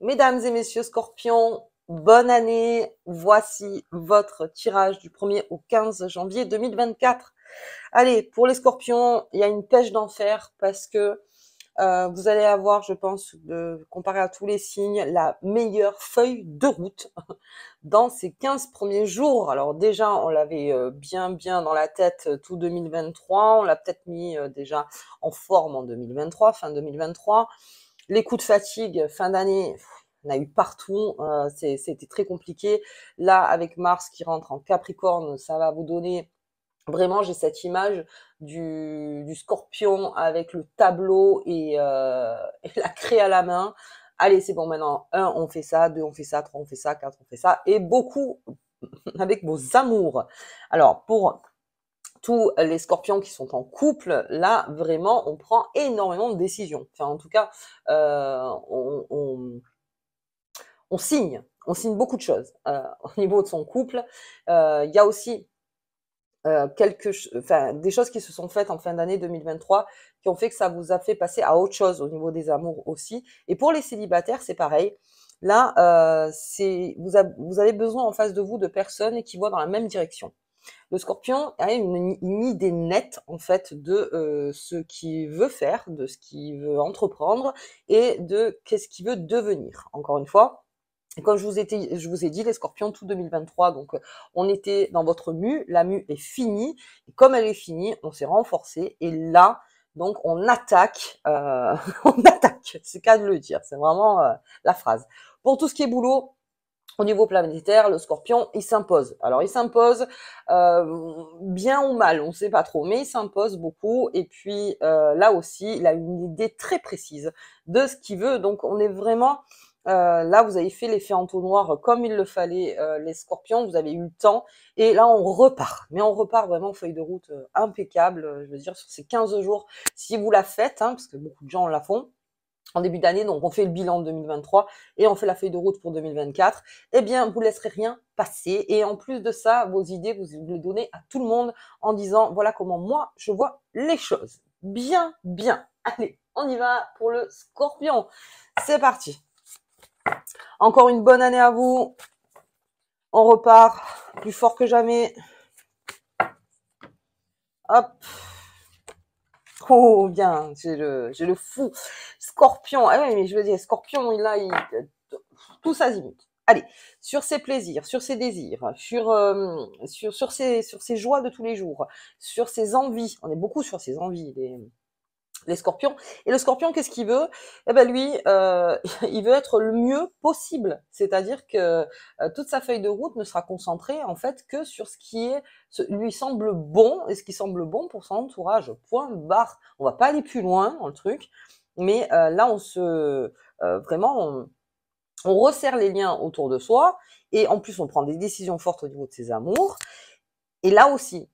Mesdames et messieurs Scorpions, bonne année. Voici votre tirage du 1er au 15 janvier 2024. Allez, pour les Scorpions, il y a une pêche d'enfer parce que vous allez avoir, je pense, comparé à tous les signes, la meilleure feuille de route dans ces 15 premiers jours. Alors déjà, on l'avait bien dans la tête tout 2023. On l'a peut-être mis déjà en forme en 2023, fin 2023. Les coups de fatigue, fin d'année, on a eu partout, c'était très compliqué. Là, avec Mars qui rentre en Capricorne, ça va vous donner vraiment, j'ai cette image du Scorpion avec le tableau et la craie à la main. Allez, c'est bon, maintenant, 1, on fait ça, 2, on fait ça, 3, on fait ça, 4, on fait ça, et beaucoup avec vos amours. Alors, pour tous les Scorpions qui sont en couple, là, vraiment, on prend énormément de décisions. Enfin, en tout cas, on signe beaucoup de choses au niveau de son couple. Il y a aussi des choses qui se sont faites en fin d'année 2023 qui ont fait que ça vous a fait passer à autre chose au niveau des amours aussi. Et pour les célibataires, c'est pareil. Là, vous avez besoin en face de vous de personnes qui voient dans la même direction. Le Scorpion a une idée nette en fait de ce qu'il veut faire, de ce qu'il veut entreprendre et de qu'est-ce qu'il veut devenir. Encore une fois, et comme je vous ai dit, les Scorpions, tout 2023, donc on était dans votre mue, la mue est finie, et comme elle est finie, on s'est renforcé, et là, donc on attaque, on attaque, c'est qu'à de le dire, c'est vraiment la phrase. Pour tout ce qui est boulot, au niveau planétaire, le Scorpion, il s'impose. Alors, il s'impose bien ou mal, on ne sait pas trop, mais il s'impose beaucoup. Et puis, là aussi, il a une idée très précise de ce qu'il veut. Donc, on est vraiment... là, vous avez fait l'effet entonnoir comme il le fallait, les Scorpions. Vous avez eu le temps. Et là, on repart. Mais on repart vraiment feuille de route impeccable. Je veux dire, sur ces 15 jours, si vous la faites, hein, parce que beaucoup de gens la font, en début d'année, donc on fait le bilan de 2023 et on fait la feuille de route pour 2024, eh bien, vous laisserez rien passer. Et en plus de ça, vos idées, vous les donnez à tout le monde en disant, voilà comment moi, je vois les choses. Bien. Allez, on y va pour le Scorpion. C'est parti. Encore une bonne année à vous. On repart plus fort que jamais. Hop. Oh, bien, j'ai le fou. Scorpion. Ah oui, mais je veux dire, Scorpion, tout s'azimute. Allez, sur ses plaisirs, sur ses désirs, sur ses joies de tous les jours, sur ses envies. On est beaucoup sur ses envies, les Scorpions. Et le Scorpion, qu'est-ce qu'il veut? Eh ben lui, il veut être le mieux possible. C'est-à-dire que toute sa feuille de route ne sera concentrée en fait que sur lui semble bon et ce qui semble bon pour son entourage. Point barre. On va pas aller plus loin dans le truc, mais là vraiment on resserre les liens autour de soi et en plus on prend des décisions fortes au niveau de ses amours. Et là aussi,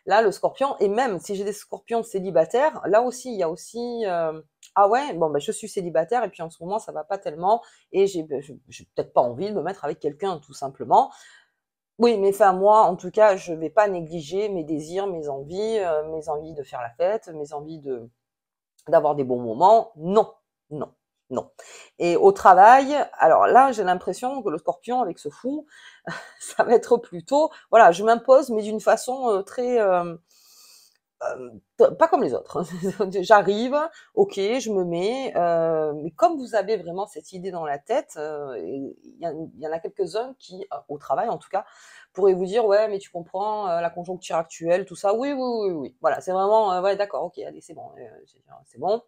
là, le Scorpion, et même si j'ai des Scorpions célibataires, là aussi, il y a aussi ah ouais, bon, ben, je suis célibataire et puis en ce moment, ça va pas tellement et j'ai peut-être pas envie de me mettre avec quelqu'un, tout simplement. Oui, mais enfin, moi, en tout cas, je vais pas négliger mes désirs, mes envies de faire la fête, mes envies d'avoir des bons moments. Non, non, non. Et au travail, alors là, j'ai l'impression que le Scorpion, avec ce fou, ça va être plutôt, voilà, je m'impose, mais d'une façon très, pas comme les autres. J'arrive, ok, je me mets, mais comme vous avez vraiment cette idée dans la tête, y en a quelques-uns qui, au travail en tout cas, pourraient vous dire, ouais, mais tu comprends, la conjoncture actuelle, tout ça, oui. Voilà, c'est vraiment, ouais, d'accord, ok, allez, c'est bon, c'est bon.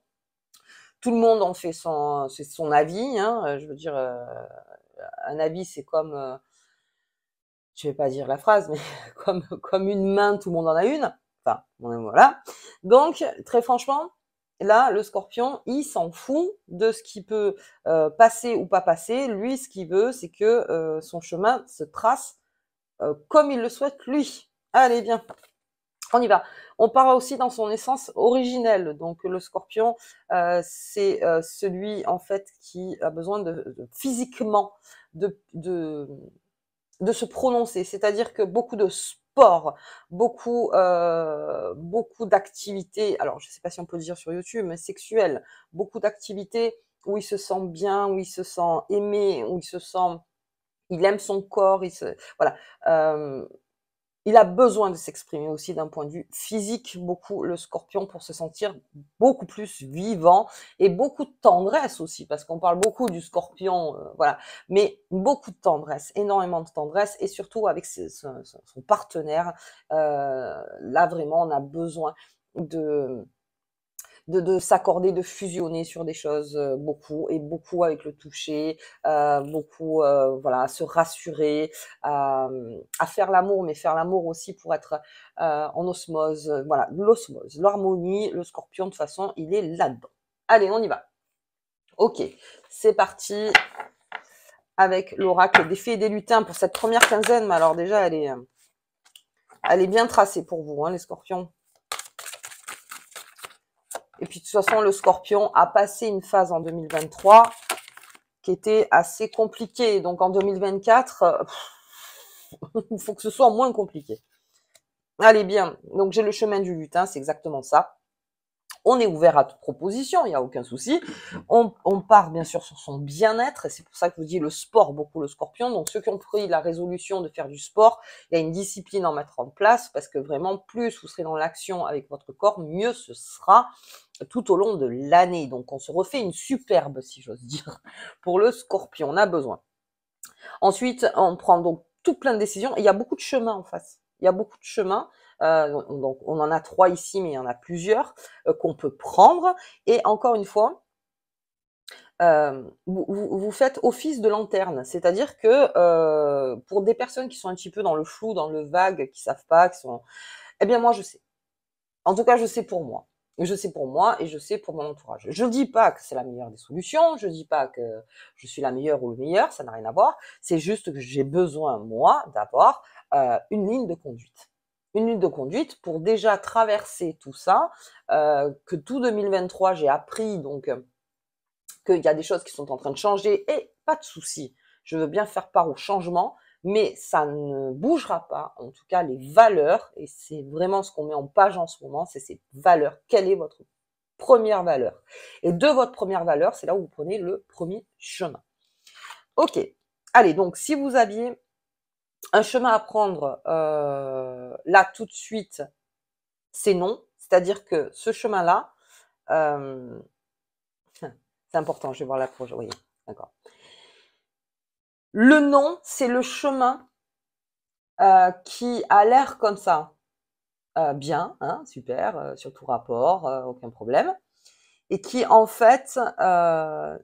Tout le monde en fait c'est son avis, hein, je veux dire, un avis, c'est comme, je vais pas dire la phrase, mais comme une main, tout le monde en a une. Enfin, voilà. Donc, très franchement, là, le Scorpion, il s'en fout de ce qui peut passer ou pas passer. Lui, ce qu'il veut, c'est que son chemin se trace comme il le souhaite lui. Allez, bien, on y va. On part aussi dans son essence originelle. Donc, le Scorpion, c'est celui en fait qui a besoin physiquement de se prononcer, c'est-à-dire que beaucoup de sport, beaucoup d'activités, alors je ne sais pas si on peut le dire sur YouTube, mais sexuelles, beaucoup d'activités où il se sent bien, où il se sent aimé, où il aime son corps, voilà. Il a besoin de s'exprimer aussi d'un point de vue physique, beaucoup le scorpion, pour se sentir beaucoup plus vivant et beaucoup de tendresse aussi, parce qu'on parle beaucoup du scorpion, voilà, mais beaucoup de tendresse, énormément de tendresse, et surtout avec son partenaire. Là, vraiment, on a besoin de de s'accorder, de fusionner sur des choses, beaucoup, et beaucoup avec le toucher, beaucoup, voilà, à se rassurer, à faire l'amour, mais faire l'amour aussi pour être, en osmose, voilà, l'osmose, l'harmonie. Le scorpion, de toute façon, il est là-dedans. Allez, on y va. Ok, c'est parti avec l'oracle des fées et des lutins pour cette première quinzaine. Mais alors déjà, elle est bien tracée pour vous, hein, les scorpions. Et puis de toute façon, le scorpion a passé une phase en 2023 qui était assez compliquée. Donc en 2024, il faut que ce soit moins compliqué. Allez, bien. Donc j'ai le chemin du lutin, c'est exactement ça. On est ouvert à toute proposition, il n'y a aucun souci. On part bien sûr sur son bien-être, et c'est pour ça que je vous dis le sport, beaucoup le scorpion. Donc ceux qui ont pris la résolution de faire du sport, il y a une discipline à en mettre en place, parce que vraiment, plus vous serez dans l'action avec votre corps, mieux ce sera tout au long de l'année. Donc on se refait une superbe, si j'ose dire, pour le scorpion, on a besoin. Ensuite, on prend donc tout plein de décisions, et il y a beaucoup de chemins en face. Il y a beaucoup de chemins. Donc on en a 3 ici, mais il y en a plusieurs qu'on peut prendre. Et encore une fois, vous faites office de lanterne. C'est-à-dire que pour des personnes qui sont un petit peu dans le flou, dans le vague, qui savent pas, eh bien moi je sais. En tout cas, je sais pour moi. Je sais pour moi et je sais pour mon entourage. Je dis pas que c'est la meilleure des solutions, je dis pas que je suis la meilleure ou le meilleur, ça n'a rien à voir. C'est juste que j'ai besoin, moi, d'avoir une ligne de conduite. Une ligne de conduite pour déjà traverser tout ça, que tout 2023, j'ai appris donc qu'il y a des choses qui sont en train de changer, et pas de souci. Je veux bien faire part au changement, mais ça ne bougera pas, en tout cas les valeurs, et c'est vraiment ce qu'on met en page en ce moment, c'est ces valeurs. Quelle est votre première valeur? Et de votre première valeur, c'est là où vous prenez le premier chemin. Ok, allez, donc si vous aviez un chemin à prendre là tout de suite, c'est non, c'est-à-dire que ce chemin-là, c'est important, je vais voir la prochaine, oui, d'accord. Le non, c'est le chemin qui a l'air comme ça, bien, hein, super, sur tout rapport, aucun problème, et qui en fait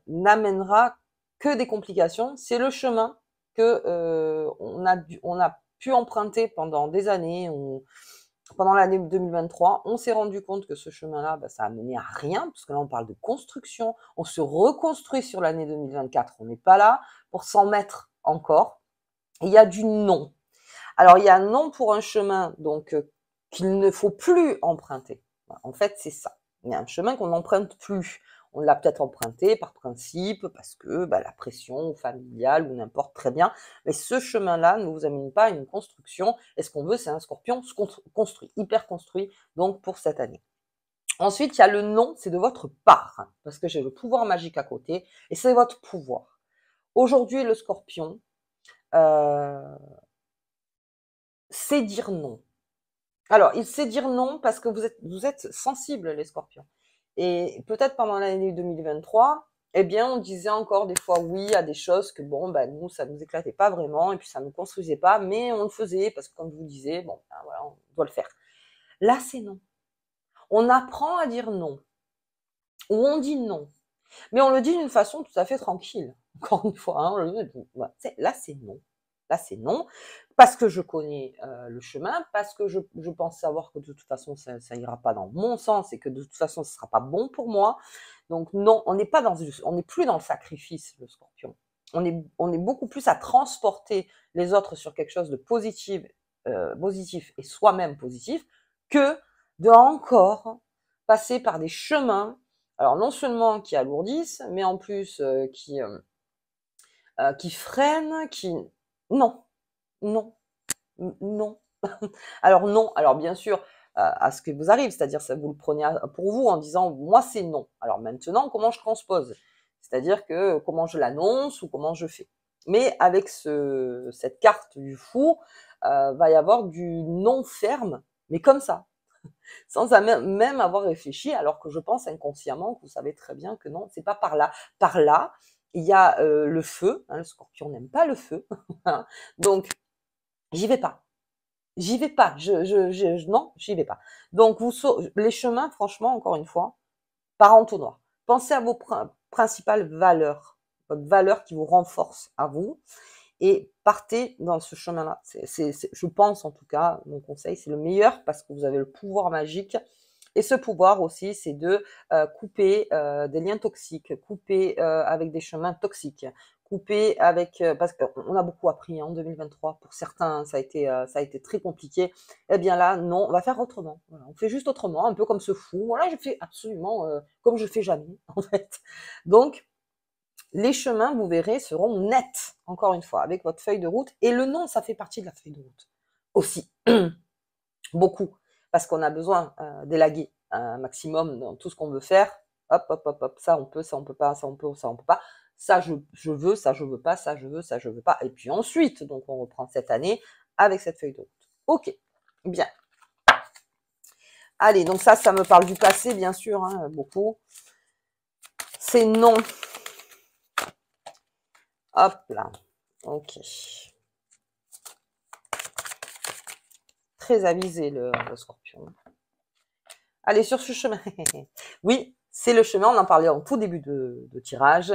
n'amènera que des complications. C'est le chemin que on a pu emprunter pendant des années, pendant l'année 2023. On s'est rendu compte que ce chemin-là, ça a mené à rien, parce que là on parle de construction, on se reconstruit sur l'année 2024, on n'est pas là pour s'en mettre encore. Il y a du non. Alors, il y a un non pour un chemin, donc qu'il ne faut plus emprunter. En fait, c'est ça. Il y a un chemin qu'on n'emprunte plus. On l'a peut-être emprunté par principe, parce que la pression familiale ou n'importe, très bien. Mais ce chemin-là ne vous amène pas à une construction. Et ce qu'on veut, c'est un scorpion construit, hyper construit, donc pour cette année. Ensuite, il y a le non, c'est de votre part, parce que j'ai le pouvoir magique à côté, et c'est votre pouvoir. Aujourd'hui, le scorpion, c'est dire non. Alors, il sait dire non parce que vous êtes sensibles, les scorpions. Et peut-être pendant l'année 2023, eh bien, on disait encore des fois oui à des choses que, bon, nous, ça nous éclatait pas vraiment, et puis ça nous construisait pas, mais on le faisait parce que, comme je vous disais, bon, voilà, on doit le faire. Là, c'est non. On apprend à dire non. Ou on dit non. Mais on le dit d'une façon tout à fait tranquille. Encore une fois, hein, là, c'est non. Là, c'est non, parce que je connais le chemin, parce que je pense savoir que de toute façon, ça ira pas dans mon sens, et que de toute façon, ce sera pas bon pour moi. Donc non, on n'est plus dans le sacrifice, le scorpion. On est beaucoup plus à transporter les autres sur quelque chose de positif et soi-même positif, que de encore passer par des chemins, alors non seulement qui alourdissent, mais en plus qui freinent, non, non, non. Alors non, alors bien sûr, à ce que vous arrive, c'est-à-dire ça vous le prenez pour vous en disant moi c'est non. Alors maintenant, comment je transpose? C'est-à-dire que comment je l'annonce ou comment je fais. Mais avec cette carte du fou, va y avoir du non ferme, mais comme ça, sans même avoir réfléchi, alors que je pense inconsciemment que vous savez très bien que non, c'est pas par là. Par là, il y a le feu, hein, le scorpion n'aime pas le feu, donc j'y vais pas. J'y vais pas, non, j'y vais pas. Donc les chemins, franchement, encore une fois, par entonnoir. Pensez à vos principales valeurs, votre valeur qui vous renforce à vous, et partez dans ce chemin-là. Je pense en tout cas, mon conseil, c'est le meilleur parce que vous avez le pouvoir magique. Et ce pouvoir aussi, c'est de couper des liens toxiques, couper avec des chemins toxiques, couper avec parce qu'on a beaucoup appris en 2023. Pour certains, ça a été très compliqué. Eh bien là, non, on va faire autrement. Voilà, on fait juste autrement, un peu comme ce fou. Voilà, je fais absolument comme je fais jamais en fait. Donc les chemins, vous verrez, seront nets, encore une fois, avec votre feuille de route. Et le nom, ça fait partie de la feuille de route aussi. Beaucoup. Parce qu'on a besoin d'élaguer un maximum dans tout ce qu'on veut faire. Hop, hop, hop, hop. Ça, on peut, ça, on peut pas, ça, on peut, ça, on peut pas. Ça, je veux, ça, je veux pas, ça, je veux, ça, je veux pas. Et puis ensuite, donc, on reprend cette année avec cette feuille de route. Ok, bien. Allez, donc ça me parle du passé, bien sûr, hein, beaucoup. C'est non. Hop là. Ok. Très avisé le scorpion. Allez, sur ce chemin. Oui, c'est le chemin, on en parlait en tout début de tirage,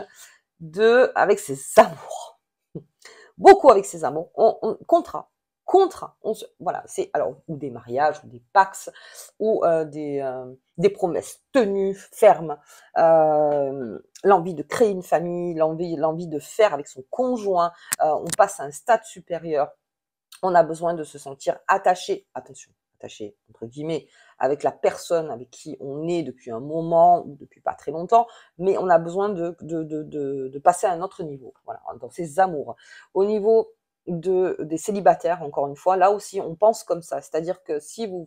avec ses amours. Beaucoup avec ses amours. Contrat. Voilà, c'est alors ou des mariages, ou des pax, ou des promesses tenues, fermes, l'envie de créer une famille, l'envie de faire avec son conjoint, on passe à un stade supérieur. On a besoin de se sentir attaché, attention, attaché entre guillemets, avec la personne avec qui on est depuis un moment ou depuis pas très longtemps, mais on a besoin de passer à un autre niveau, voilà, dans ses amours. Au niveau des célibataires, encore une fois, là aussi, on pense comme ça, c'est-à-dire que si vous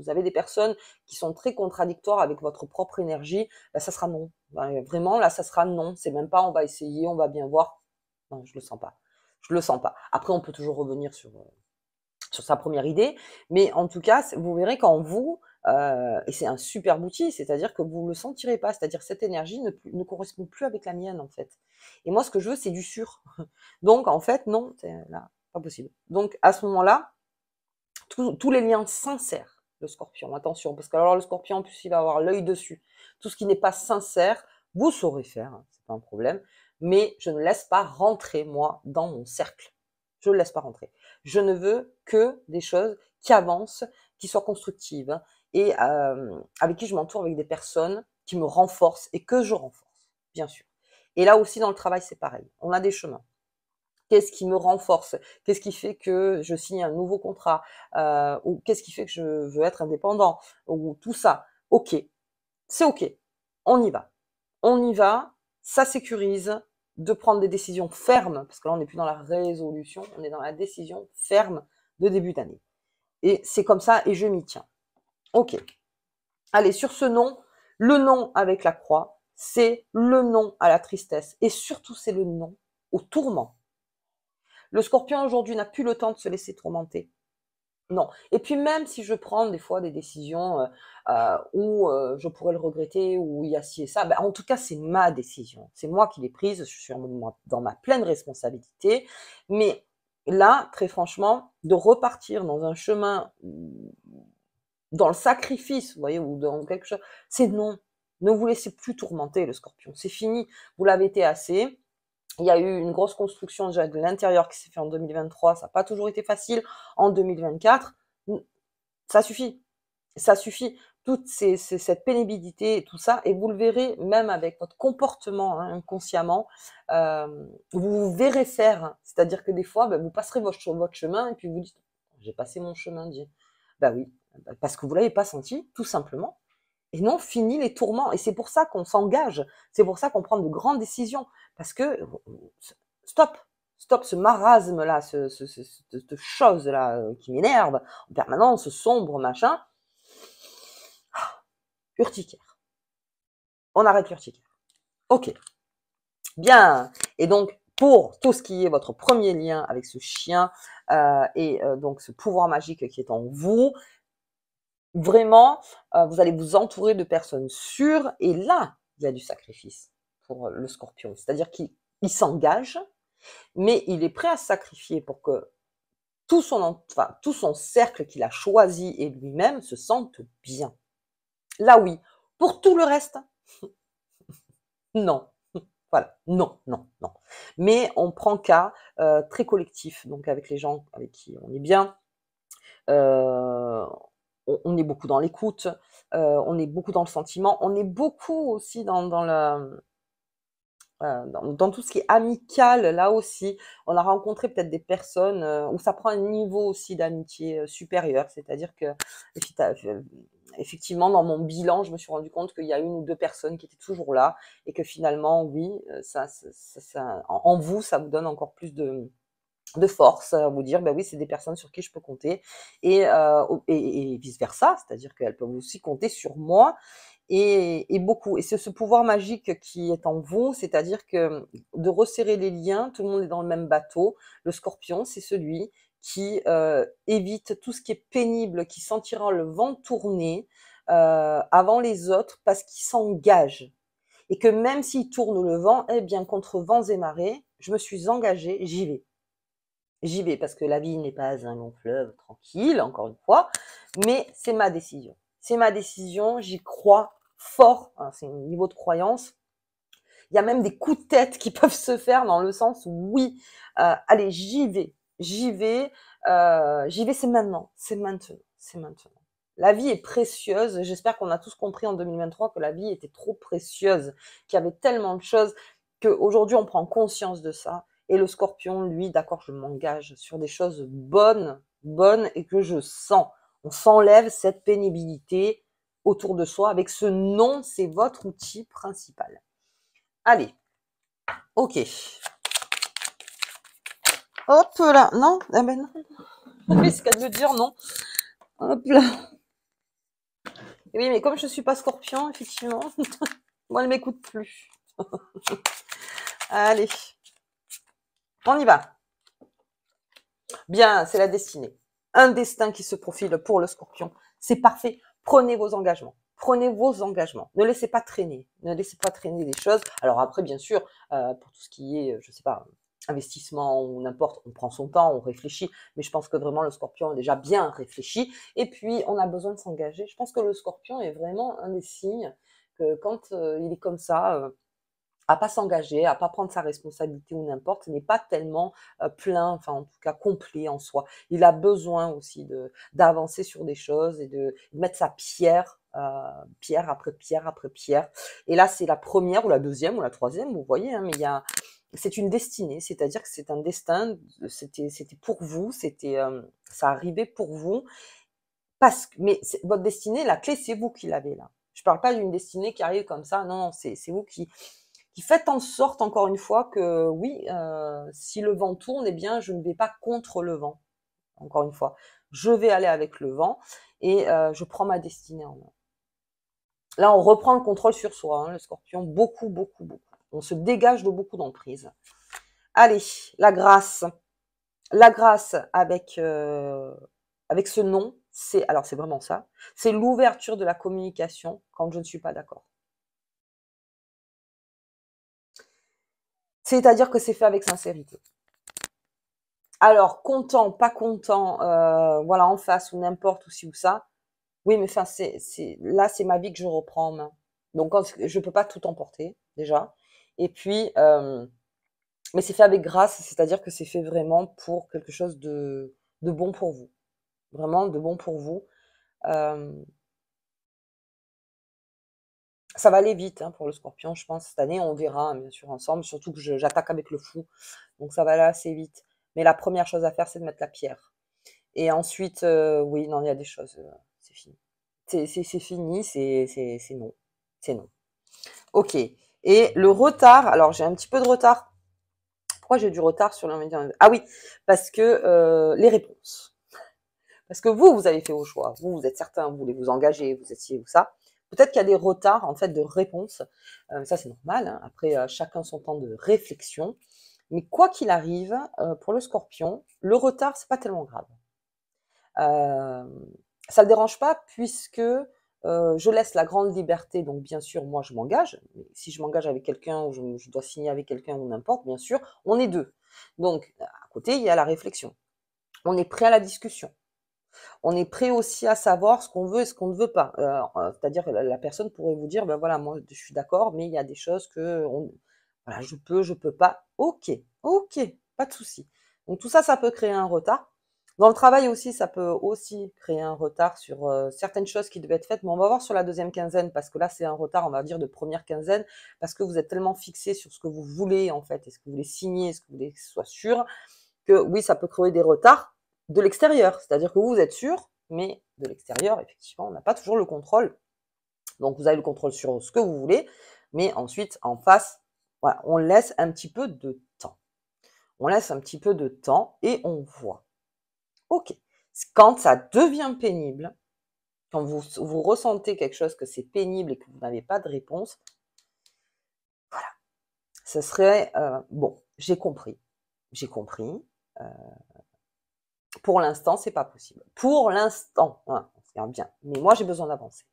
avez des personnes qui sont très contradictoires avec votre propre énergie, ben, ça sera non. Ben, vraiment, là, ça sera non. C'est même pas on va essayer, on va bien voir. Non, je le sens pas. Je le sens pas. Après, on peut toujours revenir sur sa première idée, mais en tout cas, vous verrez qu'en vous, et c'est un super outil, c'est-à-dire que vous le sentirez pas, c'est-à-dire cette énergie ne correspond plus avec la mienne en fait. Et moi, ce que je veux, c'est du sûr. Donc en fait, non, c'est là, pas possible. Donc à ce moment-là, tous les liens sincères, le Scorpion, attention, parce que alors le Scorpion, en plus, il va avoir l'œil dessus. Tout ce qui n'est pas sincère, vous saurez faire, hein, c'est pas un problème, mais je ne laisse pas rentrer moi dans mon cercle. Je ne le laisse pas rentrer. Je ne veux que des choses qui avancent, qui soient constructives, hein, et avec qui je m'entoure avec des personnes qui me renforcent et que je renforce, bien sûr. Et là aussi, dans le travail, c'est pareil. On a des chemins. Qu'est-ce qui me renforce? Qu'est-ce qui fait que je signe un nouveau contrat? Ou qu'est-ce qui fait que je veux être indépendant? Ou tout ça. OK, c'est OK. On y va. On y va, ça sécurise de prendre des décisions fermes, parce que là, on n'est plus dans la résolution, on est dans la décision ferme de début d'année. Et c'est comme ça et je m'y tiens. OK. Allez, sur ce nom, le nom avec la croix, c'est le nom à la tristesse. Et surtout, c'est le nom au tourment. Le Scorpion aujourd'hui n'a plus le temps de se laisser tourmenter. Non. Et puis même si je prends des fois des décisions où je pourrais le regretter, où il y a ci et ça, ben, en tout cas c'est ma décision. C'est moi qui l'ai prise, je suis dans ma pleine responsabilité. Mais là, très franchement, de repartir dans un chemin, dans le sacrifice, vous voyez, ou dans quelque chose, c'est non. Ne vous laissez plus tourmenter le Scorpion. C'est fini. Vous l'avez été assez. Il y a eu une grosse construction déjà de l'intérieur qui s'est fait en 2023, ça n'a pas toujours été facile. En 2024, ça suffit. Ça suffit. Toute cette pénibilité et tout ça, et vous le verrez même avec votre comportement hein, inconsciemment, vous verrez faire. C'est-à-dire que des fois, ben, vous passerez votre chemin et puis vous dites, j'ai passé mon chemin, dit. Ben oui, parce que vous l'avez pas senti, tout simplement. Et non, fini les tourments. Et c'est pour ça qu'on s'engage. C'est pour ça qu'on prend de grandes décisions. Parce que, stop ce marasme-là, cette chose-là qui m'énerve en permanence, ce sombre machin. Urticaire. On arrête l'urticaire. Ok. Bien. Et donc, pour tout ce qui est votre premier lien avec ce chien donc ce pouvoir magique qui est en vous, vraiment, vous allez vous entourer de personnes sûres. Et là, il y a du sacrifice pour le scorpion. C'est-à-dire qu'il s'engage, mais il est prêt à se sacrifier pour que tout son cercle qu'il a choisi et lui-même se sente bien. Là, oui. Pour tout le reste, non. Voilà, non, non, non. Mais on prend cas très collectif, donc avec les gens avec qui on est bien. Euh, on est beaucoup dans l'écoute, on est beaucoup dans le sentiment, on est beaucoup aussi dans tout ce qui est amical, là aussi. On a rencontré peut-être des personnes où ça prend un niveau aussi d'amitié supérieur, c'est-à-dire que effectivement, dans mon bilan, je me suis rendu compte qu'il y a une ou deux personnes qui étaient toujours là et que finalement, oui, en vous, ça vous donne encore plus de force à vous dire, ben oui, c'est des personnes sur qui je peux compter et vice versa, c'est-à-dire qu'elles peuvent aussi compter sur moi et beaucoup. Et c'est ce pouvoir magique qui est en vous, c'est-à-dire que de resserrer les liens, tout le monde est dans le même bateau. Le scorpion, c'est celui qui évite tout ce qui est pénible, qui sentira le vent tourner avant les autres parce qu'il s'engage. Et que même s'il tourne le vent, eh bien, contre vents et marées, je me suis engagée, j'y vais. J'y vais parce que la vie n'est pas un long fleuve tranquille, encore une fois, mais c'est ma décision. C'est ma décision, j'y crois fort, hein, c'est un niveau de croyance. Il y a même des coups de tête qui peuvent se faire dans le sens où oui, allez, j'y vais, c'est maintenant, c'est maintenant, c'est maintenant. La vie est précieuse, j'espère qu'on a tous compris en 2023 que la vie était trop précieuse, qu'il y avait tellement de choses qu'aujourd'hui on prend conscience de ça. Et le scorpion, lui, d'accord, je m'engage sur des choses bonnes, bonnes et que je sens. On s'enlève cette pénibilité autour de soi avec ce non, c'est votre outil principal. Allez, ok. Hop là, non, ah ben non. Oui, c'est qu'à de le dire, non. Hop là. Oui, mais comme je suis pas scorpion, effectivement, moi, elle m'écoute plus. Allez, on y va. Bien, c'est la destinée. Un destin qui se profile pour le scorpion. C'est parfait. Prenez vos engagements. Prenez vos engagements. Ne laissez pas traîner. Ne laissez pas traîner des choses. Alors après, bien sûr, pour tout ce qui est, je sais pas, investissement ou n'importe, on prend son temps, on réfléchit. Mais je pense que vraiment le scorpion est déjà bien réfléchi. Et puis, on a besoin de s'engager. Je pense que le scorpion est vraiment un des signes que quand il est comme ça, à pas s'engager, à pas prendre sa responsabilité ou n'importe, n'est pas tellement plein, enfin en tout cas complet en soi. Il a besoin aussi d'avancer sur des choses et de mettre sa pierre, pierre après pierre après pierre. Et là, c'est la première ou la deuxième ou la troisième, vous voyez, hein, mais c'est une destinée, c'est-à-dire que c'est un destin, c'était pour vous, ça arrivait pour vous, mais votre destinée, la clé, c'est vous qui l'avez là. Je parle pas d'une destinée qui arrive comme ça, non, c'est vous qui faites en sorte, encore une fois, que oui, si le vent tourne, eh bien, je ne vais pas contre le vent. Encore une fois, je vais aller avec le vent et je prends ma destinée en main. Là, on reprend le contrôle sur soi, hein, le scorpion, beaucoup, beaucoup, beaucoup. On se dégage de beaucoup d'emprise. Allez, la grâce. La grâce avec ce nom, c'est vraiment ça. C'est l'ouverture de la communication quand je ne suis pas d'accord. C'est-à-dire que c'est fait avec sincérité. Alors, content, pas content, voilà, en face ou n'importe où ci ou ça. Oui, mais enfin, là, c'est ma vie que je reprends en main. Donc, je peux pas tout emporter, déjà. Et puis, mais c'est fait avec grâce, c'est-à-dire que c'est fait vraiment pour quelque chose de bon pour vous. Vraiment de bon pour vous. Euh, Ça va aller vite hein, pour le scorpion, je pense. Cette année, on verra, hein, bien sûr, ensemble. Surtout que j'attaque avec le fou. Donc, ça va aller assez vite. Mais la première chose à faire, c'est de mettre la pierre. Et ensuite, oui, non, il y a des choses, c'est fini. C'est fini, c'est non. C'est non. Ok. Et le retard, alors j'ai un petit peu de retard. Pourquoi j'ai du retard sur l'invitation? Ah oui, parce que les réponses. Parce que vous avez fait vos choix. Vous êtes certain, vous voulez vous engager, vous êtes ci ou ça. Peut-être qu'il y a des retards en fait de réponse. Ça c'est normal, hein. Après, chacun son temps de réflexion. Mais quoi qu'il arrive, pour le Scorpion, le retard, c'est pas tellement grave. Ça le dérange pas puisque, je laisse la grande liberté, donc bien sûr, moi je m'engage. Mais si je m'engage avec quelqu'un ou je dois signer avec quelqu'un ou n'importe, bien sûr, on est 2. Donc, à côté, il y a la réflexion. On est prêt à la discussion. On est prêt aussi à savoir ce qu'on veut et ce qu'on ne veut pas. C'est-à-dire que la personne pourrait vous dire: «Ben voilà, moi je suis d'accord, mais il y a des choses que voilà, je peux pas». OK, OK, pas de souci. Donc tout ça, ça peut créer un retard. Dans le travail aussi, ça peut aussi créer un retard sur, certaines choses qui devaient être faites, mais on va voir sur la deuxième quinzaine parce que là, c'est un retard, on va dire, de première quinzaine parce que vous êtes tellement fixé sur ce que vous voulez, en fait, et ce que vous voulez signer, ce que vous voulez que ce soit sûr, que oui, ça peut créer des retards de l'extérieur. C'est-à-dire que vous êtes sûr, mais de l'extérieur, effectivement, on n'a pas toujours le contrôle. Donc, vous avez le contrôle sur ce que vous voulez, mais ensuite, en face, voilà, on laisse un petit peu de temps. On laisse un petit peu de temps et on voit. OK. Quand ça devient pénible, quand vous ressentez quelque chose que c'est pénible et que vous n'avez pas de réponse, voilà, ce serait, bon, j'ai compris, heu, pour l'instant, c'est pas possible. Pour l'instant, hein, on se garde bien, mais moi j'ai besoin d'avancer.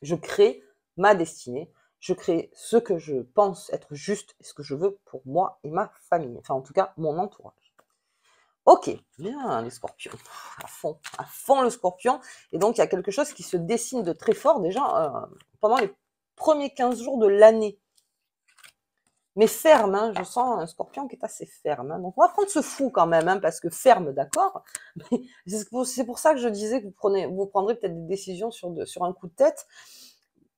Je crée ma destinée, je crée ce que je pense être juste et ce que je veux pour moi et ma famille, enfin en tout cas mon entourage. OK, bien les Scorpions, à fond le Scorpion et donc il y a quelque chose qui se dessine de très fort déjà, pendant les premiers 15 jours de l'année. Mais ferme, hein, je sens un Scorpion qui est assez ferme, hein. Donc on va prendre ce fou quand même, hein, parce que ferme, d'accord, mais c'est pour ça que je disais que vous prendrez peut-être des décisions sur un coup de tête.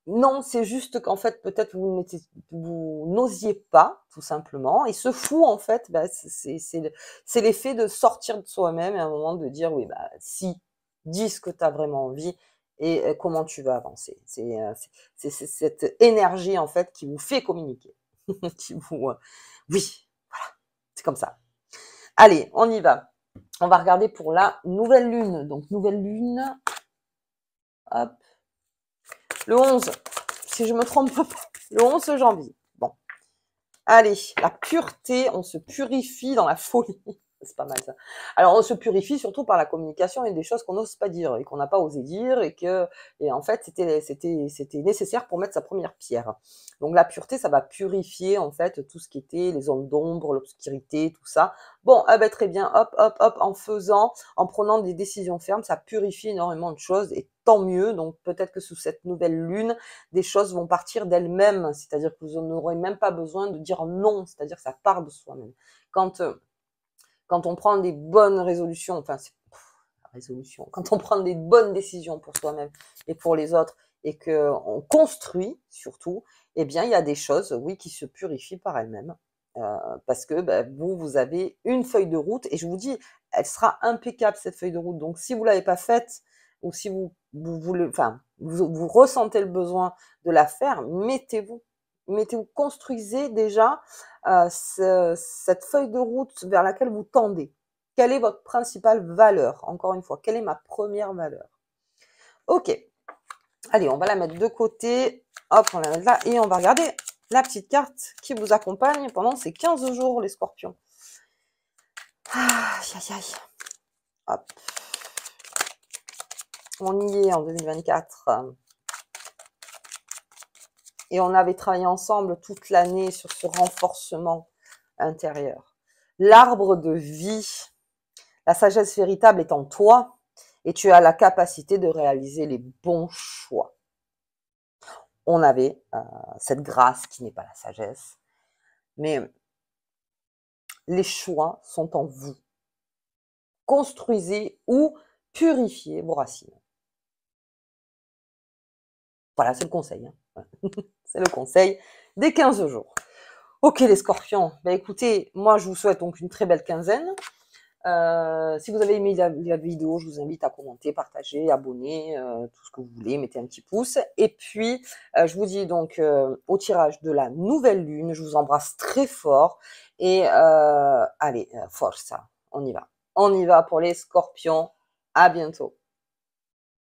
Non, c'est juste qu'en fait, peut-être vous n'osiez pas, tout simplement. Et ce fou, en fait, bah, c'est l'effet de sortir de soi-même et à un moment de dire, oui, bah, si, dis ce que tu as vraiment envie et comment tu vas avancer. C'est cette énergie, en fait, qui vous fait communiquer. Qui vous, oui, voilà, c'est comme ça. Allez, on y va. On va regarder pour la nouvelle lune. Donc, nouvelle lune, hop, le 11. Si je me trompe pas, le 11 janvier. Bon, allez, la pureté, on se purifie dans la folie. C'est pas mal ça. Alors on se purifie surtout par la communication et des choses qu'on n'ose pas dire et qu'on n'a pas osé dire et en fait c'était nécessaire pour mettre sa première pierre. Donc la pureté, ça va purifier en fait tout ce qui était les zones d'ombre, l'obscurité, tout ça. Bon, ah ben très bien, hop hop hop, en prenant des décisions fermes, ça purifie énormément de choses et tant mieux. Donc peut-être que sous cette nouvelle lune, des choses vont partir d'elles-mêmes, c'est-à-dire que vous n'aurez même pas besoin de dire non, c'est-à-dire que ça part de soi-même. Quand on prend des bonnes résolutions, enfin, résolution, quand on prend des bonnes décisions pour soi-même et pour les autres et qu'on construit surtout, eh bien, il y a des choses, oui, qui se purifient par elles-mêmes. Parce que vous avez une feuille de route et je vous dis, elle sera impeccable cette feuille de route. Donc, si vous l'avez pas faite ou si vous voulez, enfin, vous ressentez le besoin de la faire, mettez-vous, construisez déjà cette feuille de route vers laquelle vous tendez. Quelle est votre principale valeur? Encore une fois, quelle est ma première valeur? Ok, allez, on va la mettre de côté. Hop, on la met là et on va regarder la petite carte qui vous accompagne pendant ces 15 jours, les Scorpions. Aïe, aïe, aïe. Hop. On y est en 2024. Et on avait travaillé ensemble toute l'année sur ce renforcement intérieur. L'arbre de vie, la sagesse véritable est en toi et tu as la capacité de réaliser les bons choix. On avait cette grâce qui n'est pas la sagesse, mais les choix sont en vous. Construisez ou purifiez vos racines. Voilà, c'est le conseil. Hein. C'est le conseil des 15 jours. Ok les Scorpions, écoutez, moi je vous souhaite donc une très belle quinzaine. Si vous avez aimé la vidéo, je vous invite à commenter, partager, abonner, tout ce que vous voulez, mettez un petit pouce. Et puis, je vous dis donc au tirage de la nouvelle lune, je vous embrasse très fort. Et allez, forza, on y va. On y va pour les Scorpions. À bientôt.